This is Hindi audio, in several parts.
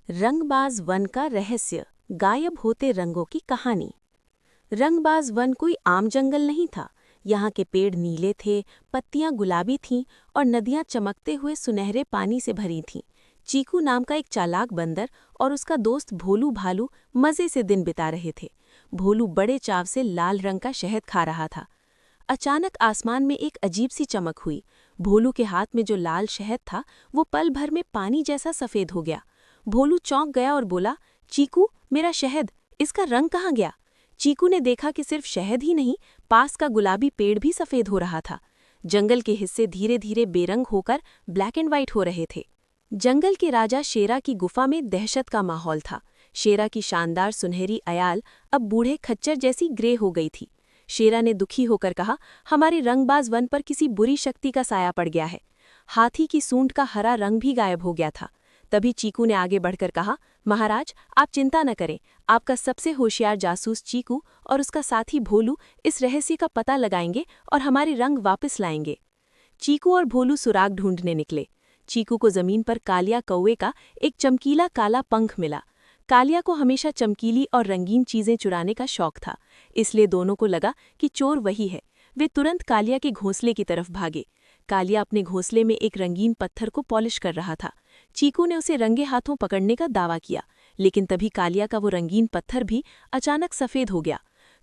रंगबाज वन का रहस्य, गायब होते रंगों की कहानी। रंगबाज वन कोई आम जंगल नहीं था। यहाँ के पेड़ नीले थे, पत्तियां गुलाबी थीं और नदियां चमकते हुए सुनहरे पानी से भरी थीं। चीकू नाम का एक चालाक बंदर और उसका दोस्त भोलू भालू मजे से दिन बिता रहे थे। भोलू बड़े चाव से लाल रंग का शहद खा रहा था। अचानक आसमान में एक अजीब सी चमक हुई। भोलू के हाथ में जो लाल शहद था वो पल भर में पानी जैसा सफ़ेद हो गया। भोलू चौंक गया और बोला, चीकू, मेरा शहद, इसका रंग कहाँ गया? चीकू ने देखा कि सिर्फ शहद ही नहीं, पास का गुलाबी पेड़ भी सफ़ेद हो रहा था। जंगल के हिस्से धीरे धीरे बेरंग होकर ब्लैक एंड व्हाइट हो रहे थे। जंगल के राजा शेरा की गुफा में दहशत का माहौल था। शेरा की शानदार सुनहरी अयाल अब बूढ़े खच्चर जैसी ग्रे हो गई थी। शेरा ने दुखी होकर कहा, हमारे रंगबाज वन पर किसी बुरी शक्ति का साया पड़ गया है। हाथी की सूंड का हरा रंग भी गायब हो गया था। तभी चीकू ने आगे बढ़कर कहा, महाराज, आप चिंता न करें, आपका सबसे होशियार जासूस चीकू और उसका साथी भोलू इस रहस्य का पता लगाएंगे और हमारे रंग वापस लाएंगे। चीकू और भोलू सुराग ढूंढने निकले। चीकू को जमीन पर कालिया कौवे का एक चमकीला काला पंख मिला। कालिया को हमेशा चमकीली और रंगीन चीजें चुराने का शौक था, इसलिए दोनों को लगा कि चोर वही है। वे तुरंत कालिया के घोंसले की तरफ भागे। कालिया अपने घोंसले में एक रंगीन पत्थर को पॉलिश कर रहा था। चीकू ने उसे रंगे हाथों पकड़ने का दावा किया, लेकिन तभी कालिया का वो रंगीन पत्थर भी अचानक सफ़ेद हो गया।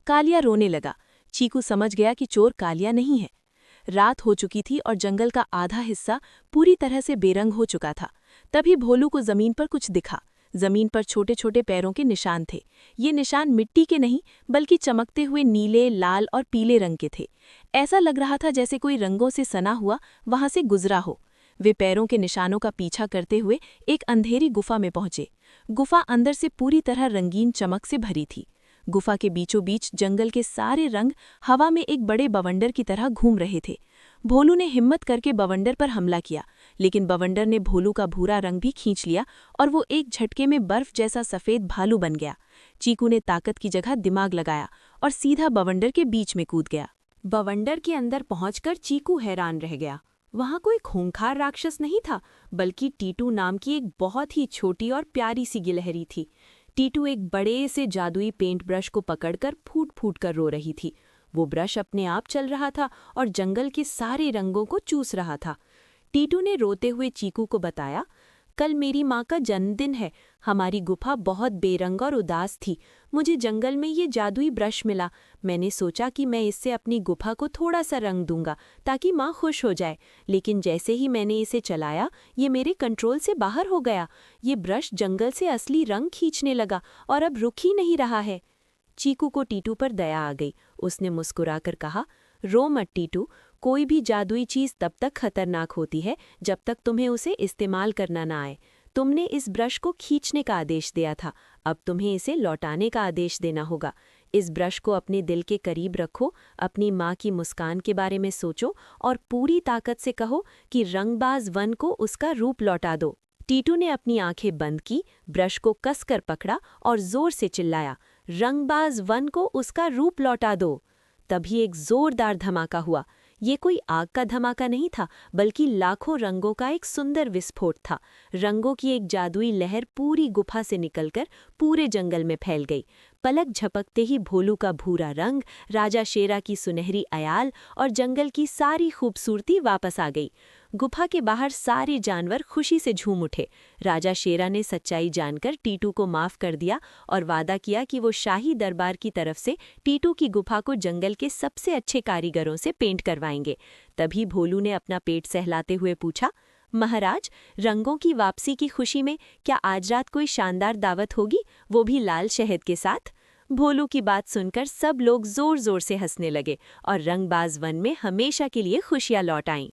कालिया रोने लगा। चीकू समझ गया कि चोर कालिया नहीं है। रात हो चुकी थी और जंगल का आधा हिस्सा पूरी तरह से बेरंग हो चुका था। तभी भोलू को जमीन पर कुछ दिखा। जमीन पर छोटे छोटे पैरों के निशान थे। ये निशान मिट्टी के नहीं, बल्कि चमकते हुए नीले, लाल और पीले रंग के थे। ऐसा लग रहा था जैसे कोई रंगों से सना हुआ वहां से गुजरा हो। वे पैरों के निशानों का पीछा करते हुए एक अंधेरी गुफा में पहुंचे। गुफा अंदर से पूरी तरह रंगीन चमक से भरी थी। गुफा के बीचों बीच जंगल के सारे रंग हवा में एक बड़े बवंडर की तरह घूम रहे थे। भोलू ने हिम्मत करके बवंडर पर हमला किया, लेकिन बवंडर ने भोलू का भूरा रंग भी खींच लिया और वो एक झटके में बर्फ जैसा सफ़ेद भालू बन गया। चीकू ने ताकत की जगह दिमाग लगाया और सीधा बवंडर के बीच में कूद गया। बवंडर के अंदर पहुंचकर चीकू हैरान रह गया। वहां कोई खूंखार राक्षस नहीं था, बल्कि टीटू नाम की एक बहुत ही छोटी और प्यारी सी गिलहरी थी। टीटू एक बड़े से जादुई पेंट ब्रश को पकड़कर फूट फूट कर रो रही थी। वो ब्रश अपने आप चल रहा था और जंगल के सारे रंगों को चूस रहा था। टीटू ने रोते हुए चीकू को बताया, कल मेरी माँ का जन्मदिन है। हमारी गुफा बहुत बेरंग और उदास थी। मुझे जंगल में ये जादुई ब्रश मिला। मैंने सोचा कि मैं इससे अपनी गुफा को थोड़ा सा रंग दूंगा ताकि माँ खुश हो जाए, लेकिन जैसे ही मैंने इसे चलाया, ये मेरे कंट्रोल से बाहर हो गया। ये ब्रश जंगल से असली रंग खींचने लगा और अब रुक ही नहीं रहा है। चीकू को टीटू पर दया आ गई। उसने मुस्कुराकर कहा, रो मत टीटू, कोई भी जादुई चीज़ तब तक खतरनाक होती है जब तक तुम्हें उसे इस्तेमाल करना ना आए। तुमने इस ब्रश को खींचने का आदेश दिया था, अब तुम्हें इसे लौटाने का आदेश देना होगा। इस ब्रश को अपने दिल के करीब रखो, अपनी माँ की मुस्कान के बारे में सोचो और पूरी ताकत से कहो कि रंगबाज वन को उसका रूप लौटा दो। टीटू ने अपनी आंखें बंद की, ब्रश को कसकर पकड़ा और जोर से चिल्लाया, रंगबाज वन को उसका रूप लौटा दो। तभी एक जोरदार धमाका हुआ। ये कोई आग का धमाका नहीं था, बल्कि लाखों रंगों का एक सुंदर विस्फोट था। रंगों की एक जादुई लहर पूरी गुफा से निकलकर पूरे जंगल में फैल गई। पलक झपकते ही भोलू का भूरा रंग, राजा शेरा की सुनहरी अयाल और जंगल की सारी खूबसूरती वापस आ गई। गुफा के बाहर सारे जानवर खुशी से झूम उठे। राजा शेरा ने सच्चाई जानकर टीटू को माफ कर दिया और वादा किया कि वो शाही दरबार की तरफ से टीटू की गुफा को जंगल के सबसे अच्छे कारीगरों से पेंट करवाएंगे। तभी भोलू ने अपना पेट सहलाते हुए पूछा, महाराज, रंगों की वापसी की खुशी में क्या आज रात कोई शानदार दावत होगी, वो भी लाल शहद के साथ? भोलू की बात सुनकर सब लोग जोर जोर से हंसने लगे और रंगबाज वन में हमेशा के लिए खुशियां लौट आईं।